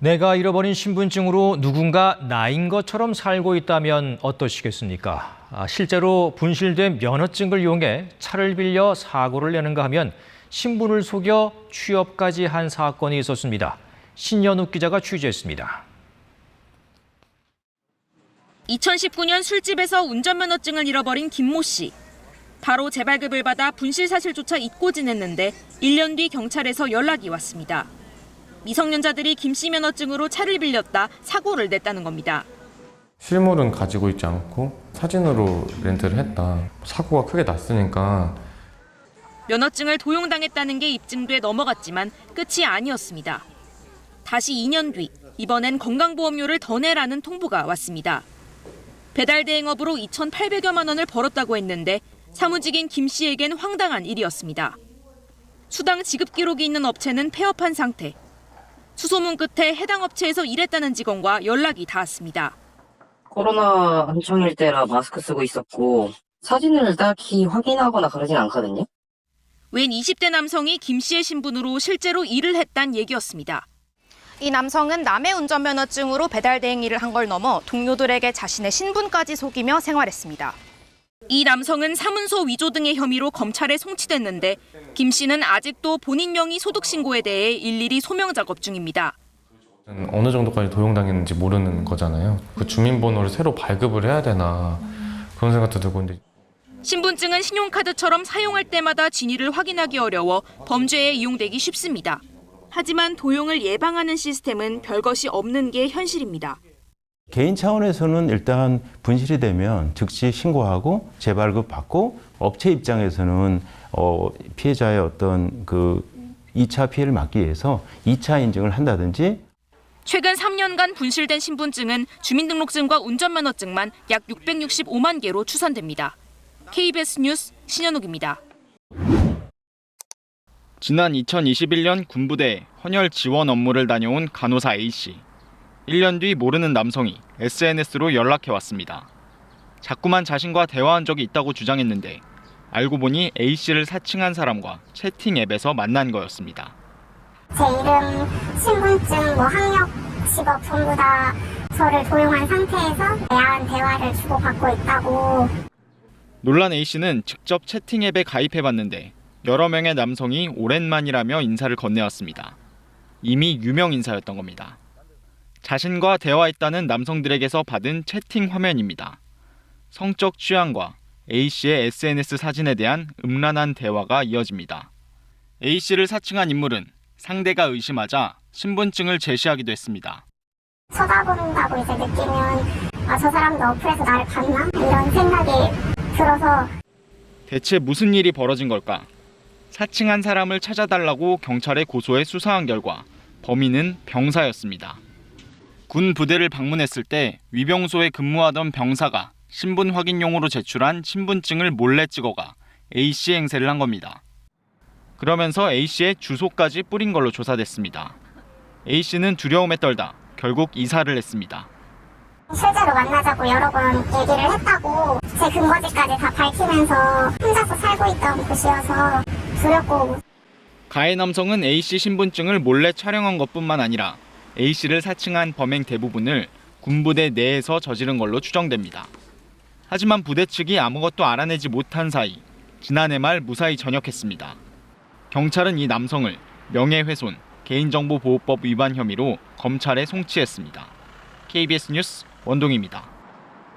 내가 잃어버린 신분증으로 누군가 나인 것처럼 살고 있다면 어떠시겠습니까? 실제로 분실된 면허증을 이용해 차를 빌려 사고를 내는가 하면 신분을 속여 취업까지 한 사건이 있었습니다. 신연욱 기자가 취재했습니다. 2019년 술집에서 운전면허증을 잃어버린 김모 씨. 바로 재발급을 받아 분실 사실조차 잊고 지냈는데 1년 뒤 경찰에서 연락이 왔습니다. 미성년자들이 김 씨 면허증으로 차를 빌렸다 사고를 냈다는 겁니다. 실물은 가지고 있지 않고 사진으로 렌트를 했다. 사고가 크게 났으니까. 면허증을 도용당했다는 게 입증돼 넘어갔지만 끝이 아니었습니다. 다시 2년 뒤 이번엔 건강보험료를 더 내라는 통보가 왔습니다. 배달 대행업으로 2,800여만 원을 벌었다고 했는데 사무직인 김 씨에겐 황당한 일이었습니다. 수당 지급 기록이 있는 업체는 폐업한 상태. 수소문 끝에 해당 업체에서 일했다는 직원과 연락이 닿았습니다. 코로나 한창일 때라 마스크 쓰고 있었고 사진을 딱히 확인하거나 그러진 않거든요. 웬 20대 남성이 김 씨의 신분으로 실제로 일을 했단 얘기였습니다. 이 남성은 남의 운전면허증으로 배달 대행 일을 한 걸 넘어 동료들에게 자신의 신분까지 속이며 생활했습니다. 이 남성은 사문서 위조 등의 혐의로 검찰에 송치됐는데 김 씨는 아직도 본인 명의 소득 신고에 대해 일일이 소명 작업 중입니다. 어느 정도까지 도용당했는지 모르는 거잖아요. 그 주민번호를 새로 발급을 해야 되나 그런 생각도 들고 있는데. 신분증은 신용카드처럼 사용할 때마다 진위를 확인하기 어려워 범죄에 이용되기 쉽습니다. 하지만 도용을 예방하는 시스템은 별것이 없는 게 현실입니다. 개인 차원에서는 일단 분실이 되면 즉시 신고하고 재발급 받고, 업체 입장에서는 피해자의 어떤 그 2차 피해를 막기 위해서 2차 인증을 한다든지. 최근 3년간 분실된 신분증은 주민등록증과 운전면허증만 약 665만 개로 추산됩니다. KBS 뉴스 신연욱입니다. 지난 2021년 군부대에 헌혈 지원 업무를 다녀온 간호사 A씨. 1년 뒤 모르는 남성이 SNS로 연락해왔습니다. 자꾸만 자신과 대화한 적이 있다고 주장했는데 알고 보니 A씨를 사칭한 사람과 채팅 앱에서 만난 거였습니다. 제 이름, 신분증, 학력, 직업 전부 다 저를 도용한 상태에서 야한 대화를 주고받고 있다고. 놀란 A씨는 직접 채팅 앱에 가입해봤는데 여러 명의 남성이 오랜만이라며 인사를 건네왔습니다. 이미 유명 인사였던 겁니다. 자신과 대화했다는 남성들에게서 받은 채팅 화면입니다. 성적 취향과 A씨의 SNS 사진에 대한 음란한 대화가 이어집니다. A씨를 사칭한 인물은 상대가 의심하자 신분증을 제시하기도 했습니다. 쳐다본다고 이제 느끼면 저 사람도 어플에서 나를 봤나? 이런 생각이 들어서. 대체 무슨 일이 벌어진 걸까? 사칭한 사람을 찾아달라고 경찰에 고소해 수사한 결과 범인은 병사였습니다. 군 부대를 방문했을 때 위병소에 근무하던 병사가 신분 확인용으로 제출한 신분증을 몰래 찍어가 A씨 행세를 한 겁니다. 그러면서 A씨의 주소까지 뿌린 걸로 조사됐습니다. A씨는 두려움에 떨다 결국 이사를 했습니다. 실제로 만나자고 여러 번 얘기를 했다고 제 근거지까지 다 밝히면서 혼자서 살고 있던 곳이어서 두렵고. 가해 남성은 A씨 신분증을 몰래 촬영한 것뿐만 아니라 A씨를 사칭한 범행 대부분을 군부대 내에서 저지른 걸로 추정됩니다. 하지만 부대 측이 아무것도 알아내지 못한 사이 지난해 말 무사히 전역했습니다. 경찰은 이 남성을 명예훼손, 개인정보보호법 위반 혐의로 검찰에 송치했습니다. KBS 뉴스 원동희입니다.